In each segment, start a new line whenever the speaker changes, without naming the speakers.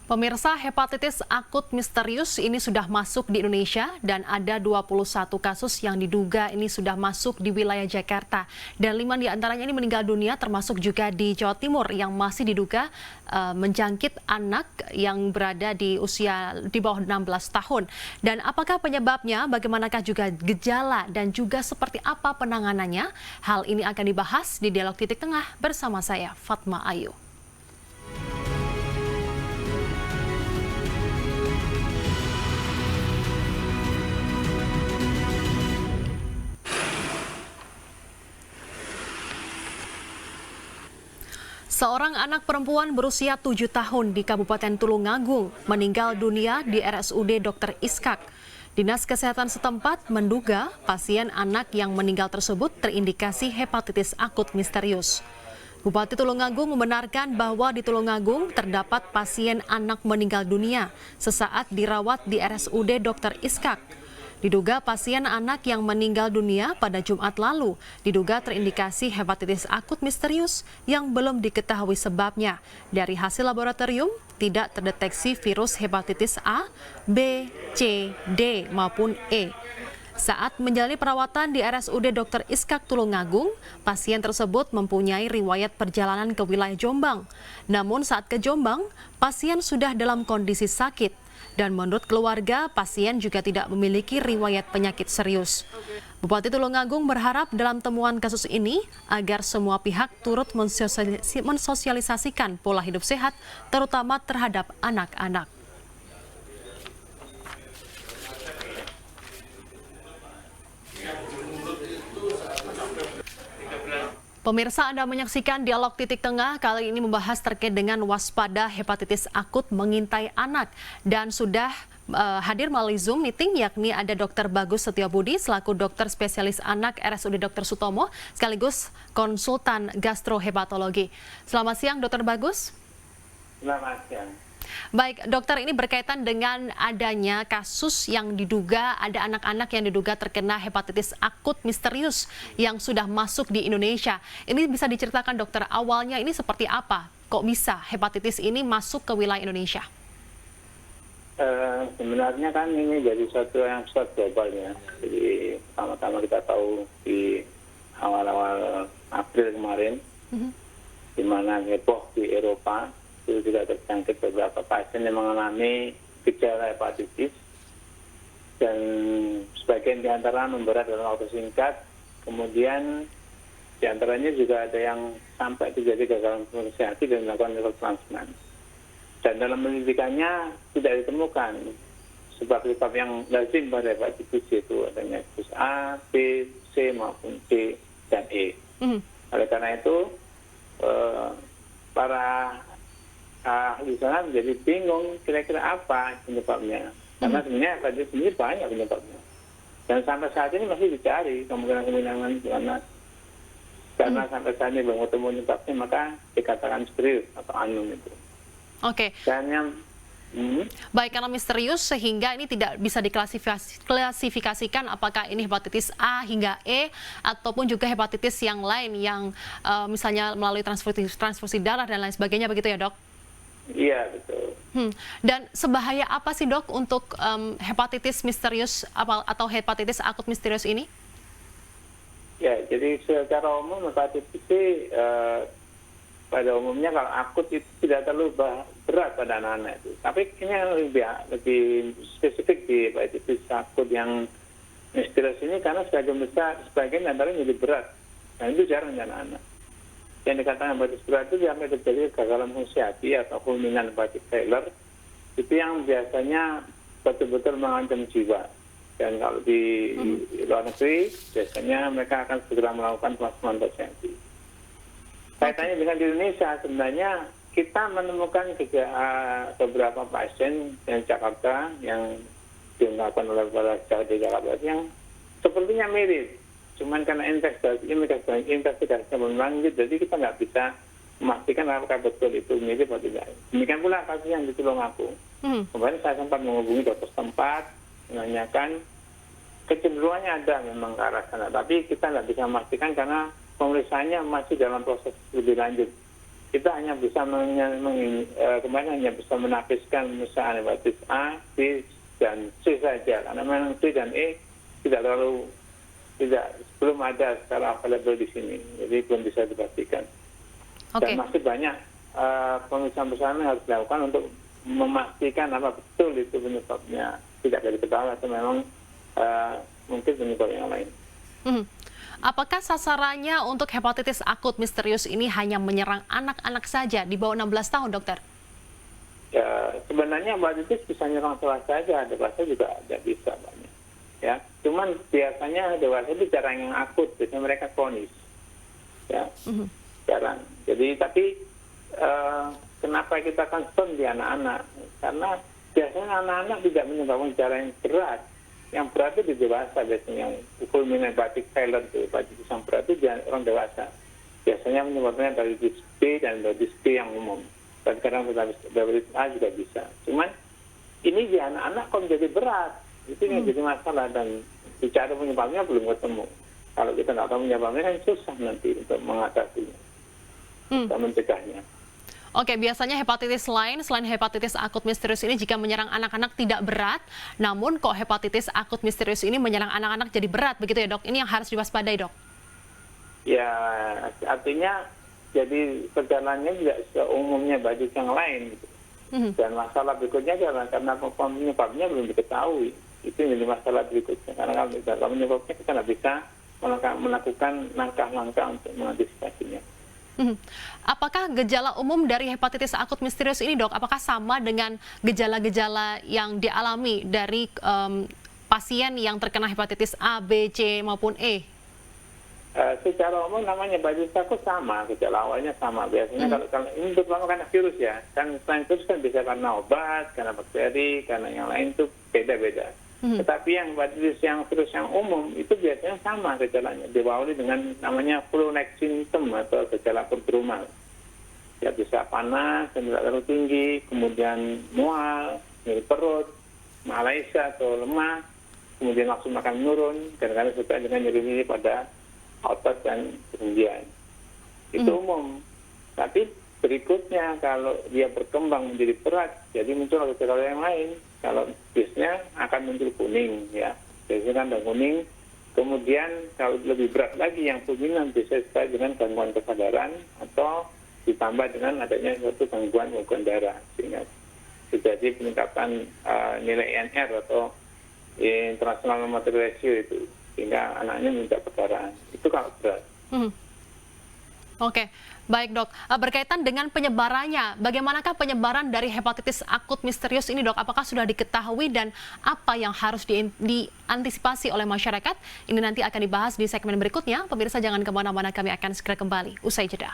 Pemirsa, hepatitis akut misterius ini sudah masuk di Indonesia dan ada 21 kasus yang diduga ini sudah masuk di wilayah Jakarta. Dan 5 diantaranya ini meninggal dunia, termasuk juga di Jawa Timur yang masih diduga menjangkit anak yang berada di usia di bawah 16 tahun. Dan apakah penyebabnya, bagaimanakah juga gejala dan juga seperti apa penanganannya? Hal ini akan dibahas di Dialog Titik Tengah bersama saya, Fatma Ayu. Seorang anak perempuan berusia 7 tahun di Kabupaten Tulungagung meninggal dunia di RSUD Dr. Iskak. Dinas Kesehatan setempat menduga pasien anak yang meninggal tersebut terindikasi hepatitis akut misterius. Bupati Tulungagung membenarkan bahwa di Tulungagung terdapat pasien anak meninggal dunia sesaat dirawat di RSUD Dr. Iskak. Diduga pasien anak yang meninggal dunia pada Jumat lalu diduga terindikasi hepatitis akut misterius yang belum diketahui sebabnya. Dari hasil laboratorium, tidak terdeteksi virus hepatitis A, B, C, D maupun E. Saat menjalani perawatan di RSUD Dr. Iskak Tulungagung, pasien tersebut mempunyai riwayat perjalanan ke wilayah Jombang. Namun saat ke Jombang, pasien sudah dalam kondisi sakit. Dan menurut keluarga, pasien juga tidak memiliki riwayat penyakit serius. Bupati Tulungagung berharap dalam temuan kasus ini agar semua pihak turut mensosialisasikan pola hidup sehat, terutama terhadap anak-anak. Pemirsa, Anda menyaksikan Dialog Titik Tengah, kali ini membahas terkait dengan waspada hepatitis akut mengintai anak. Dan sudah hadir melalui Zoom meeting, yakni ada Dr. Bagus Setiabudi selaku dokter spesialis anak RSUD Dr. Sutomo, sekaligus konsultan gastrohepatologi. Selamat siang, Dr. Bagus.
Selamat siang.
Baik, dokter, ini berkaitan dengan adanya kasus yang diduga ada anak-anak yang diduga terkena hepatitis akut misterius yang sudah masuk di Indonesia. Ini bisa diceritakan, dokter, awalnya ini seperti apa? Kok bisa hepatitis ini masuk ke wilayah Indonesia?
Sebenarnya kan ini jadi suatu yang global ya. Jadi pertama-tama kita tahu di awal-awal April kemarin, di mana heboh di Eropa, itu juga terjangkit beberapa pasien yang mengalami gejala hepatitis dan sebagian diantara memberat dalam waktu singkat. Kemudian diantaranya juga ada yang sampai terjadi gangguan fungsi hati dan melakukan liver transplant. Dan dalam penyelidikannya tidak ditemukan sebab-sebab yang lazim pada hepatitis, yaitu adanya hepatitis A, B, C maupun D dan E. Oleh karena itu para di sana menjadi bingung kira-kira apa penyebabnya. Karena sebenarnya hepatitis ini banyak penyebabnya. Dan sampai saat ini masih dicari kemungkinan gimana. Karena sampai saat ini belum ketemu penyebabnya, maka dikatakan misterius atau unknown itu.
Oke.
Dan yang
baik, karena misterius sehingga ini tidak bisa diklasifikasikan apakah ini hepatitis A hingga E ataupun juga hepatitis yang lain yang misalnya melalui transfusi darah dan lain sebagainya, begitu ya, Dok?
Iya, betul.
Dan sebahaya apa sih, Dok, untuk hepatitis misterius atau hepatitis akut misterius ini?
Ya, jadi secara umum hepatitis pada umumnya kalau akut itu tidak terlalu berat pada anak-anak itu. Tapi ini yang lebih spesifik di hepatitis akut yang misterius ini karena sebagian antaranya jadi berat. Nah, itu jarang di anak-anak. Yang dikatakan hepatitis berat itu sampai terjadi kegagalan fungsi hati atau fulminan hepatitis failure, itu yang biasanya betul-betul mengancam jiwa. Dan kalau di luar negeri, biasanya mereka akan segera melakukan transplantation hati. Kaitannya dengan di Indonesia, sebenarnya kita menemukan beberapa pasien yang Jakarta yang dilakukan oleh Jakarta yang sepertinya mirip. Cuman karena investigasinya belum lanjut, jadi kita nggak bisa memastikan apakah betul itu mirip atau tidak. Demikian pula kasus yang di Tulungagung. Kemarin saya sempat menghubungi dokter setempat, menanyakan kecenderungannya ada memang ke arah sana, tapi kita nggak bisa memastikan karena pemeriksaannya masih dalam proses lebih lanjut. kita hanya bisa kemarin hanya bisa menapiskan misalnya hepatitis A, B, dan C saja. Karena memang D dan E belum ada secara available di sini, jadi belum bisa dipastikan. Dan masih banyak pemeriksaan yang harus dilakukan untuk memastikan apa betul itu penyebabnya tidak dari ketahuan atau memang mungkin penyebab yang lain.
Apakah sasarannya untuk hepatitis akut misterius ini hanya menyerang anak-anak saja di bawah 16 tahun, dokter?
Ya, sebenarnya hepatitis bisa menyerang dewasa saja, dewasa juga tidak bisa banyak. Ya, cuman biasanya dewasa itu jarang yang akut, biasanya mereka kronis. Ya, jarang. Jadi tapi kenapa kita concern di anak-anak? Karena biasanya anak-anak tidak menyebabkan gejala yang berat. Yang berat itu di dewasa biasanya, yang fulminant hepatic failure itu, hepatitis yang berat itu orang dewasa. Biasanya menyebabkan hepatitis B dan hepatitis B yang umum. Dan kadang hepatitis A juga bisa. Cuman ini di anak-anak kok menjadi berat. Itu yang jadi masalah dan bicara penyebabnya belum ketemu. Kalau kita nggak tahu penyebabnya kan susah nanti untuk mengatasinya dan mencegahnya.
Oke, biasanya hepatitis lain selain hepatitis akut misterius ini jika menyerang anak-anak tidak berat, namun kok hepatitis akut misterius ini menyerang anak-anak jadi berat, begitu ya dok? Ini yang harus diwaspadai, dok? Ya,
artinya jadi perjalanannya tidak seumumnya bagi yang lain. Gitu. Dan masalah berikutnya karena penyebabnya belum diketahui. Itu menjadi masalah berikutnya. Karena kalau penyebabnya kita nggak bisa melakukan langkah-langkah untuk mengantisipasinya.
Apakah gejala umum dari hepatitis akut misterius ini, dok? Apakah sama dengan gejala-gejala yang dialami dari pasien yang terkena hepatitis A, B, C maupun E?
Secara umum namanya hepatitis akut sama, gejala awalnya sama. Biasanya kalau ini terutama karena virus ya, kan selain virus kan bisa karena obat, karena bakteri, karena yang lain itu beda-beda. Tetapi yang hepatitis yang virus yang umum itu biasanya sama gejalanya, diawali dengan namanya flu-like symptom atau gejala prodromal. Ya bisa panas, tidak terlalu tinggi, kemudian mual, nyeri perut, malaisa atau lemah, kemudian langsung makan menurun, kadang-kadang serta dengan nyeri pada otot dan kemudian itu umum. Tapi berikutnya kalau dia berkembang menjadi berat, jadi muncul gejala yang lain. Kalau biasanya akan muncul kuning, ya biasanya kan ada kuning. Kemudian kalau lebih berat lagi yang fulminant bisa disebabkan dengan gangguan kesadaran atau ditambah dengan adanya suatu gangguan darah sehingga terjadi peningkatan nilai INR atau international normative ratio itu sehingga anaknya minta perdarahan. Itu kalau berat.
Oke, baik dok. Berkaitan dengan penyebarannya, bagaimanakah penyebaran dari hepatitis akut misterius ini, dok? Apakah sudah diketahui dan apa yang harus diantisipasi oleh masyarakat? Ini nanti akan dibahas di segmen berikutnya. Pemirsa jangan kemana-mana, kami akan segera kembali usai jeda.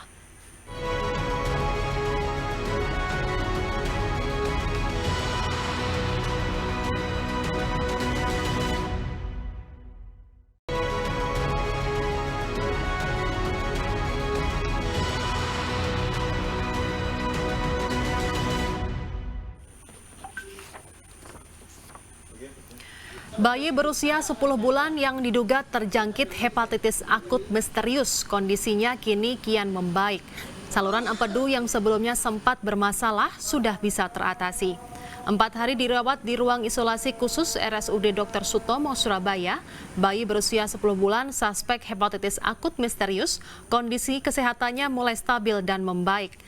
Bayi berusia 10 bulan yang diduga terjangkit hepatitis akut misterius, kondisinya kini kian membaik. Saluran empedu yang sebelumnya sempat bermasalah sudah bisa teratasi. 4 hari dirawat di ruang isolasi khusus RSUD Dr. Sutomo, Surabaya. Bayi berusia 10 bulan suspek hepatitis akut misterius, kondisi kesehatannya mulai stabil dan membaik.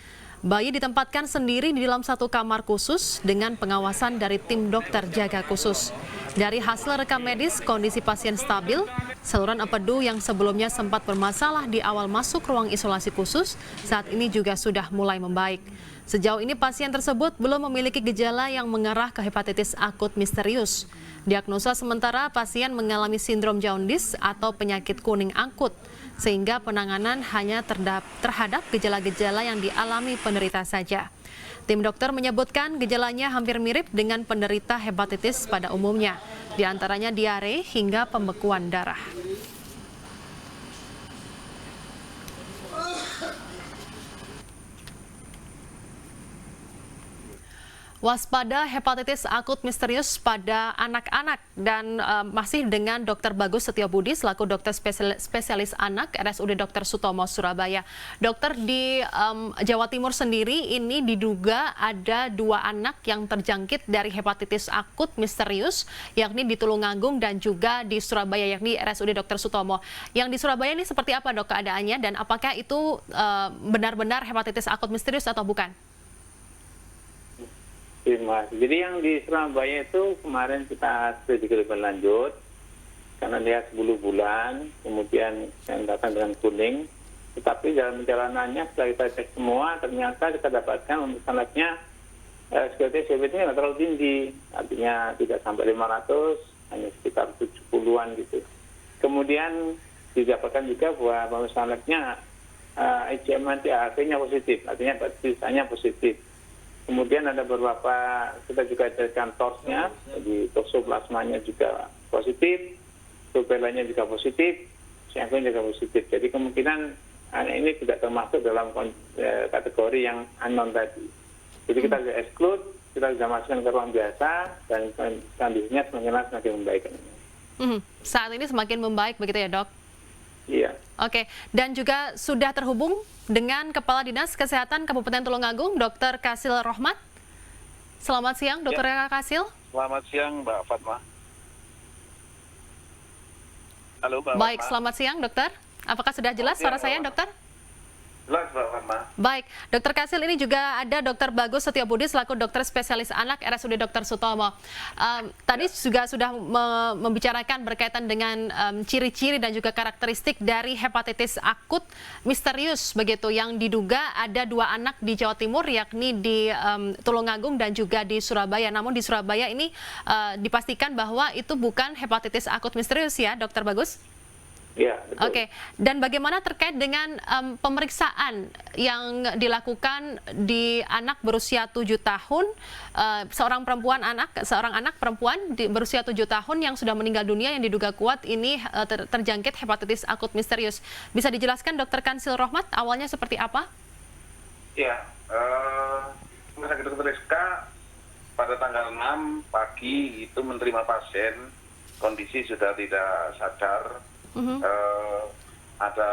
Bayi ditempatkan sendiri di dalam satu kamar khusus dengan pengawasan dari tim dokter jaga khusus. Dari hasil rekam medis, kondisi pasien stabil. Saluran empedu yang sebelumnya sempat bermasalah di awal masuk ruang isolasi khusus, saat ini juga sudah mulai membaik. Sejauh ini pasien tersebut belum memiliki gejala yang mengarah ke hepatitis akut misterius. Diagnosa sementara pasien mengalami sindrom jaundice atau penyakit kuning akut, sehingga penanganan hanya terhadap gejala-gejala yang dialami penderita saja. Tim dokter menyebutkan gejalanya hampir mirip dengan penderita hepatitis pada umumnya, di antaranya diare hingga pembekuan darah. Waspada hepatitis akut misterius pada anak-anak dan masih dengan Dr. Bagus Setiobudi selaku dokter spesialis anak RSUD Dr. Sutomo Surabaya. Dokter, di Jawa Timur sendiri ini diduga ada 2 anak yang terjangkit dari hepatitis akut misterius, yakni di Tulungagung dan juga di Surabaya, yakni RSUD Dr. Sutomo. Yang di Surabaya ini seperti apa, Dok, keadaannya, dan apakah itu benar-benar hepatitis akut misterius atau bukan?
Terima kasih. Jadi yang di Surabaya itu kemarin kita studi lebih lanjut karena lihat 10 bulan, kemudian yang datang dengan kuning, tetapi dalam perjalanannya setelah kita cek semua ternyata kita dapatkan untuk salaknya security CBT-nya nggak terlalu tinggi, artinya tidak sampai 500, hanya sekitar 70-an gitu. Kemudian didapatkan juga bahwa salaknya IgM anti-AHV-nya positif, artinya sisanya positif. Kemudian ada beberapa, kita juga cekkan TORS-nya, jadi toksoplasmanya juga positif, rubellanya juga positif, CMV juga positif. Jadi kemungkinan anak ini tidak termasuk dalam kategori yang unknown tadi. Jadi kita sudah exclude, kita sudah masukkan ke ruang biasa, dan kondisinya semakin membaik.
Saat ini semakin membaik begitu ya, Dok?
Iya.
Oke, dan juga sudah terhubung dengan Kepala Dinas Kesehatan Kabupaten Tulungagung, Dr. Kasil Rohmat. Selamat siang, Dr. Kasil.
Selamat siang, Mbak Fatma. Halo, Mbak
Baik,
Fatma.
selamat siang, Dokter. Apakah sudah jelas suara saya, Dokter?
Jelas, Mbak Fatma.
Baik, Dr. Kasil, ini juga ada Dr. Bagus Setiobudi selaku dokter spesialis anak RSUD Dr. Sutomo. Tadi juga sudah membicarakan berkaitan dengan ciri-ciri dan juga karakteristik dari hepatitis akut misterius begitu, yang diduga ada 2 anak di Jawa Timur, yakni di Tulungagung dan juga di Surabaya. Namun di Surabaya ini dipastikan bahwa itu bukan hepatitis akut misterius ya, Dr. Bagus?
Ya, betul.
Oke, dan bagaimana terkait dengan pemeriksaan yang dilakukan di anak berusia 7 tahun, seorang anak perempuan berusia 7 tahun yang sudah meninggal dunia yang diduga kuat ini terjangkit hepatitis akut misterius. Bisa dijelaskan, Dr. Kasil Rohmat, awalnya seperti apa?
Ya, Rumah Sakit Dr. SK pada tanggal 6 pagi itu menerima pasien, kondisi sudah tidak sadar. Ada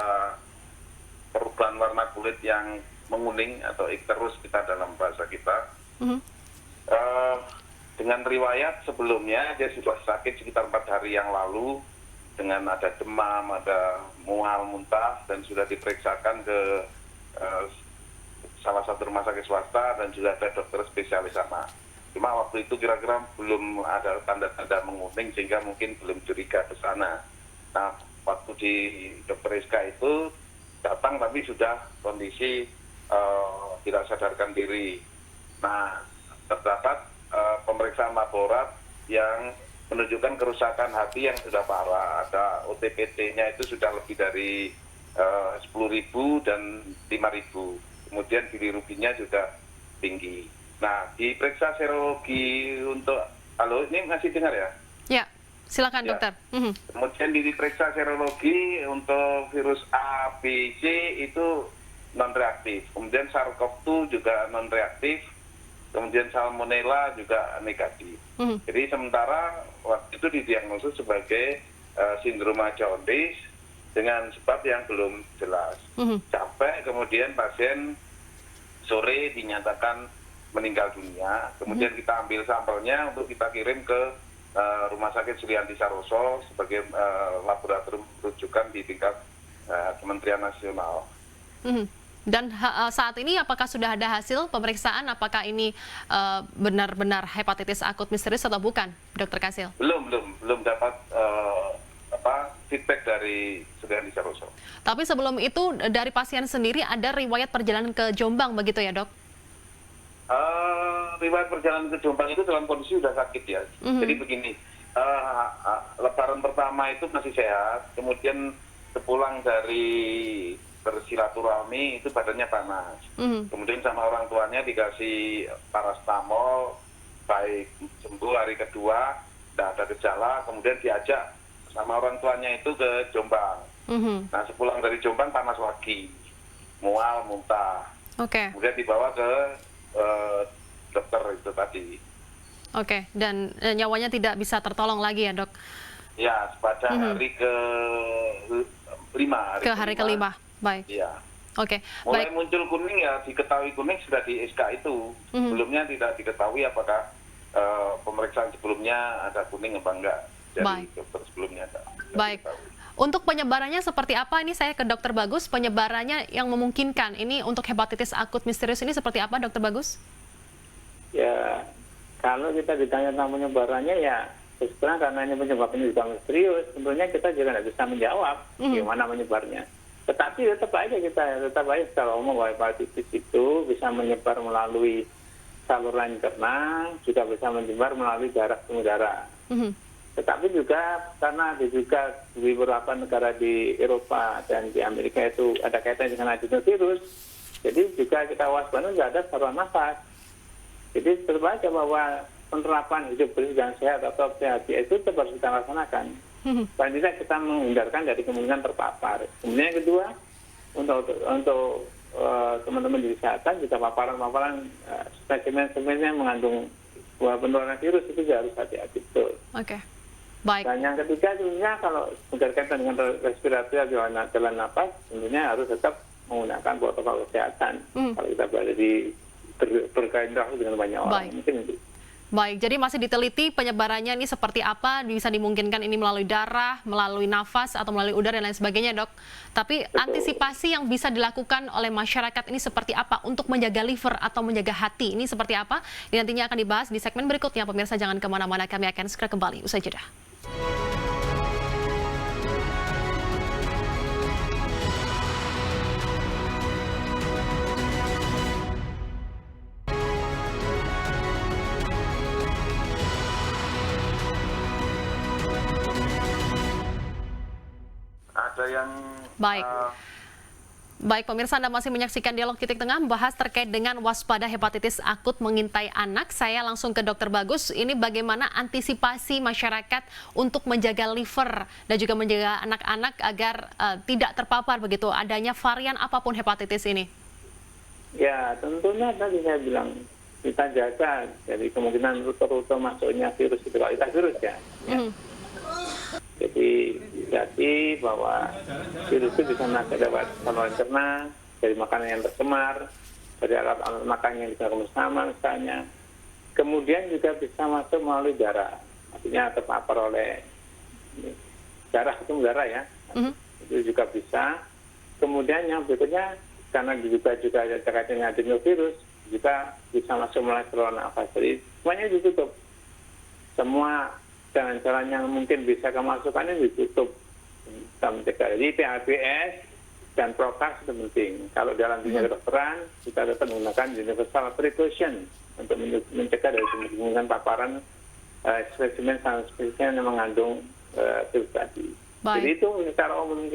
perubahan warna kulit yang menguning atau ikterus kita dalam bahasa kita. Dengan riwayat sebelumnya dia sudah sakit sekitar 4 hari yang lalu dengan ada demam, ada mual, muntah, dan sudah diperiksakan ke salah satu rumah sakit swasta dan juga ada dokter spesialis anak. Cuma waktu itu kira-kira belum ada tanda-tanda menguning sehingga mungkin belum curiga ke sana. Nah, waktu di Dr. SK itu datang tapi sudah kondisi tidak sadarkan diri. Nah, terdapat pemeriksaan laborat yang menunjukkan kerusakan hati yang sudah parah. Ada OTPT-nya itu sudah lebih dari 10.000 dan 5.000. Kemudian bilirubinnya juga tinggi. Nah, diperiksa serologi untuk... Halo, ini masih dengar ya?
Ya. Silakan,
ya.
Dokter.
Kemudian diperiksa serologi untuk virus A, B, C itu non-reaktif. Kemudian SARS-CoV-2 juga non-reaktif. Kemudian Salmonella juga negatif. Jadi sementara waktu itu didiagnosis sebagai sindroma jaundice dengan sebab yang belum jelas. Sampai kemudian pasien sore dinyatakan meninggal dunia. Kemudian kita ambil sampelnya untuk kita kirim ke Rumah Sakit Sulianti Saroso sebagai laboratorium rujukan di tingkat Kementerian Nasional.
Dan saat ini apakah sudah ada hasil pemeriksaan apakah ini benar-benar hepatitis akut misterius atau bukan, Dr. Kasil?
Belum dapat feedback dari Sulianti Saroso.
Tapi sebelum itu dari pasien sendiri ada riwayat perjalanan ke Jombang begitu ya, Dok?
Riwayat perjalanan ke Jombang itu dalam kondisi sudah sakit ya. Jadi begini, lebaran pertama itu masih sehat, kemudian sepulang dari bersilaturahmi itu badannya panas. Kemudian sama orang tuanya dikasih paracetamol, baik sembuh hari kedua, tidak ada gejala, kemudian diajak sama orang tuanya itu ke Jombang. Nah, sepulang dari Jombang panas lagi, mual, muntah. Kemudian dibawa ke dokter itu tadi.
Oke, dan nyawanya tidak bisa tertolong lagi ya, Dok?
Ya, pada hari
Ke hari kelima, baik.
Iya.
Oke,
Mulai
baik.
muncul kuning ya diketahui kuning sudah di SK itu. Sebelumnya tidak diketahui apakah pemeriksaan sebelumnya ada kuning apa enggak. Jadi
Baik.
dokter sebelumnya tidak
Baik.
diketahui.
Untuk penyebarannya seperti apa? Ini saya ke Dokter Bagus, penyebarannya yang memungkinkan. Ini untuk hepatitis akut misterius ini seperti apa, Dokter Bagus?
Ya, kalau kita ditanya tentang penyebarannya ya, terus terang karena ini penyebabnya juga misterius, tentunya kita juga tidak bisa menjawab gimana menyebarnya. Tetapi tetap aja secara umum bahwa hepatitis itu bisa menyebar melalui saluran cerna, juga bisa menyebar melalui darah ke udara. Tetapi juga karena juga di beberapa negara di Eropa dan di Amerika itu ada kaitan dengan adenovirus, jadi juga kita waspada nggak ada saluran nafas. Jadi terbaca bahwa penerapan hidup bersih dan sehat atau PHBS itu tetap harus kita laksanakan. Paling tidak kita menghindarkan dari kemungkinan terpapar. Kemudian yang kedua, untuk teman-teman di kesehatan juga paparan-paparan spesimen-spesimen yang mengandung penularan virus itu juga harus hati-hati betul.
Oke, baik.
Dan yang ketiga tentunya kalau berkaitan dengan respirator jalan napas, tentunya harus tetap menggunakan protokol kesehatan. Kalau kita berada di berinteraksi dengan banyak orang,
Baik.
mungkin itu.
Baik, jadi masih diteliti penyebarannya ini seperti apa, bisa dimungkinkan ini melalui darah, melalui nafas, atau melalui udara, dan lain sebagainya, Dok. Tapi antisipasi yang bisa dilakukan oleh masyarakat ini seperti apa untuk menjaga liver atau menjaga hati, ini seperti apa? Ini nantinya akan dibahas di segmen berikutnya. Pemirsa jangan kemana-mana, kami akan segera kembali. Usai jeda.
Ada yang
Baik. Baik, pemirsa, Anda masih menyaksikan Dialog Titik Tengah membahas terkait dengan waspada hepatitis akut mengintai anak. Saya langsung ke Dokter Bagus. Ini bagaimana antisipasi masyarakat untuk menjaga liver dan juga menjaga anak-anak agar tidak terpapar begitu adanya varian apapun hepatitis ini?
Ya, tentunya tadi saya bilang kita jaga dari kemungkinan rute-rute masuknya virus itu, kualitas virus ya. Jadi bahwa virus itu bisa masuk lewat saluran cerna, dari makanan yang tercemar, dari alat-alat makan yang bisa bersama misalnya. Kemudian juga bisa masuk melalui darah, artinya terpapar oleh darah itu darah ya. Itu juga bisa. Kemudian yang berikutnya karena juga ada terkait dengan adenovirus, juga bisa masuk melalui saluran nafas. Jadi semuanya ditutup. Semua jalan-jalan yang mungkin bisa kemasukan ini ditutup. Kita mencegah. Jadi PHBS dan prokes itu penting. Kalau dalam dunia kedokteran, kita tetap menggunakan universal precaution untuk mencegah dari kemungkinan paparan spesimen yang mengandung virus tadi. Jadi itu secara umum.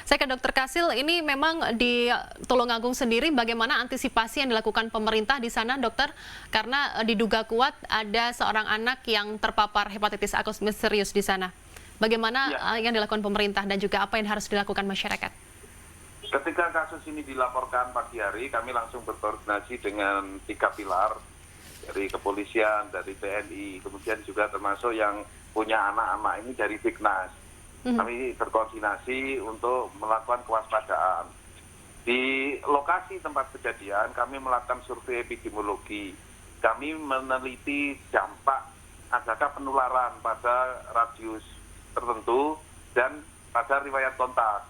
Saya ke Dokter Kasil, ini memang di Tulungagung sendiri bagaimana antisipasi yang dilakukan pemerintah di sana, Dokter? Karena diduga kuat ada seorang anak yang terpapar hepatitis akut misterius di sana. Bagaimana yang dilakukan pemerintah dan juga apa yang harus dilakukan masyarakat?
Ketika kasus ini dilaporkan pagi hari, kami langsung berkoordinasi dengan 3 pilar dari kepolisian, dari TNI, kemudian juga termasuk yang punya anak-anak ini dari Dignas. Kami berkoordinasi untuk melakukan kewaspadaan. Di lokasi tempat kejadian, kami melakukan survei epidemiologi. Kami meneliti dampak adakah penularan pada radius tertentu dan pada riwayat kontak.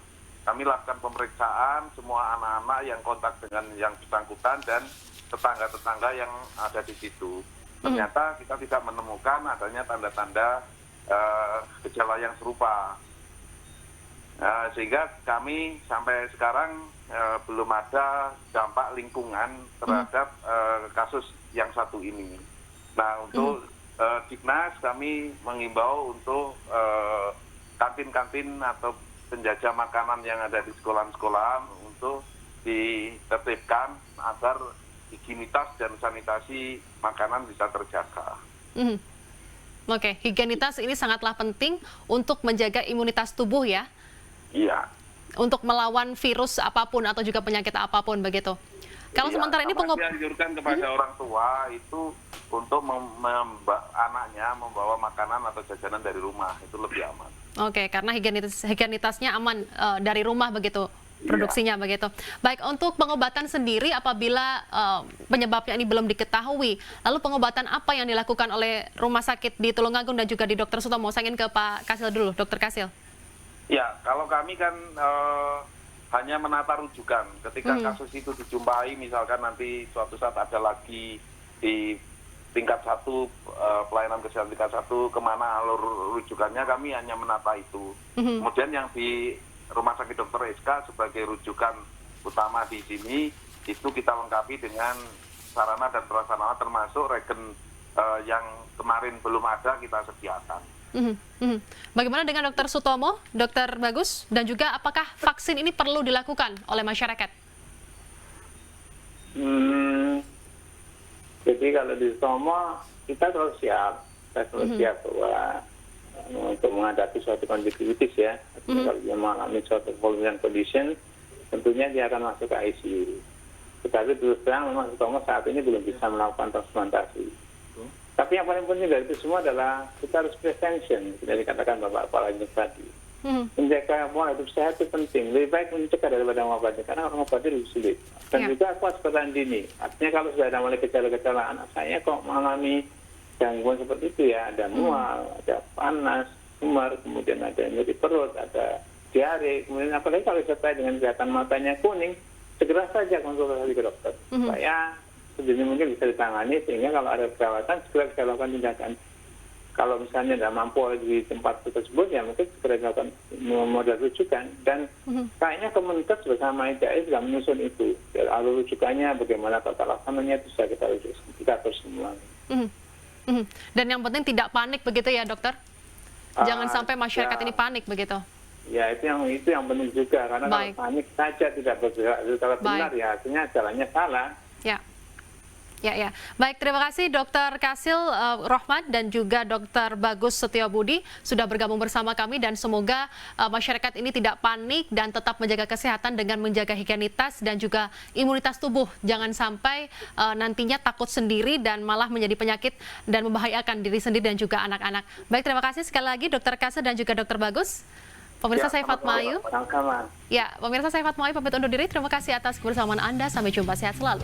Kami lakukan pemeriksaan semua anak-anak yang kontak dengan yang bersangkutan dan tetangga-tetangga yang ada di situ. Ternyata kita tidak menemukan adanya tanda-tanda gejala yang serupa. Sehingga kami sampai sekarang belum ada dampak lingkungan terhadap kasus yang satu ini. Nah, untuk Dignas kami mengimbau untuk kantin-kantin atau penjajah makanan yang ada di sekolah-sekolah untuk ditertibkan agar higienitas dan sanitasi makanan bisa terjaga.
Oke, higienitas ini sangatlah penting untuk menjaga imunitas tubuh ya?
Iya.
Untuk melawan virus apapun atau juga penyakit apapun begitu. Kalau sementara ini
dianjurkan kepada orang tua itu untuk anaknya membawa makanan atau jajanan dari rumah, itu lebih aman.
Oke, karena higienitasnya aman dari rumah begitu, produksinya begitu. Baik, untuk pengobatan sendiri apabila penyebabnya ini belum diketahui, lalu pengobatan apa yang dilakukan oleh Rumah Sakit di Tulungagung dan juga di Dr. Sutomo? Saya ingin ke Pak Kasil dulu, Dr. Kasil.
Ya, kalau kami kan hanya menata rujukan. Ketika kasus itu dijumpai, misalkan nanti suatu saat ada lagi di tingkat 1, pelayanan kesehatan tingkat 1, kemana alur rujukannya, kami hanya menata itu. Kemudian yang di Rumah Sakit Dr. SK sebagai rujukan utama di sini, itu kita lengkapi dengan sarana dan prasarana termasuk regen yang kemarin belum ada kita sediakan.
Bagaimana dengan Dr. Sutomo, Dr. Bagus, dan juga apakah vaksin ini perlu dilakukan oleh masyarakat?
Jadi kalau di Sutomo kita selalu siap, bahwa untuk menghadapi suatu kondisi kritis ya. Kalau dia mengalami suatu vulnerable condition, tentunya dia akan masuk ke ICU. Tetapi terus terang memang Sutomo saat ini belum bisa melakukan transplantasi. Tapi yang paling penting dari itu semua adalah kita harus prevention, tidak dikatakan Bapak Kepala Dinas tadi. Menjaga pola hidup sehat itu penting. Lebih baik mencegah daripada mengobati, karena orang mengobati lebih sulit. Dan juga kewaspadaan dini. Artinya kalau sudah ada mulai gejala-gejala anak saya kok mengalami gangguan seperti itu ya, ada mual, ada panas, sumar, kemudian ada nyeri perut, ada diare, kemudian apalagi kalau disertai dengan kelihatan matanya kuning, segera saja konsultasi ke dokter. Supaya sedini mungkin bisa ditangani, sehingga kalau ada perawatan segera bisa lakukan tindakan. Kalau misalnya tidak mampu di tempat tersebut, ya mungkin segera dilakukan modal rujukan. Dan kayaknya Kemenkes bersama IDAI sudah menyusun itu. Alur rujukannya, bagaimana tata laksananya, bisa kita atur semua.
Dan yang penting tidak panik begitu ya, dokter? Jangan sampai masyarakat ini panik begitu.
Ya, itu yang penting juga, karena kalau panik saja tidak bergerak secara benar, ya artinya jalannya salah.
Ya. Baik, terima kasih Dr. Kasil Rohmat dan juga Dr. Bagus Setiobudi sudah bergabung bersama kami, dan semoga masyarakat ini tidak panik dan tetap menjaga kesehatan dengan menjaga higienitas dan juga imunitas tubuh. Jangan sampai nantinya takut sendiri dan malah menjadi penyakit dan membahayakan diri sendiri dan juga anak-anak. Baik, terima kasih sekali lagi Dr. Kasil dan juga Dr. Bagus. Pemirsa, saya Fatma Ayu. Ya, pemirsa, saya Fatma Ayu pamit undur diri. Terima kasih atas kebersamaan Anda. Sampai jumpa, sehat selalu.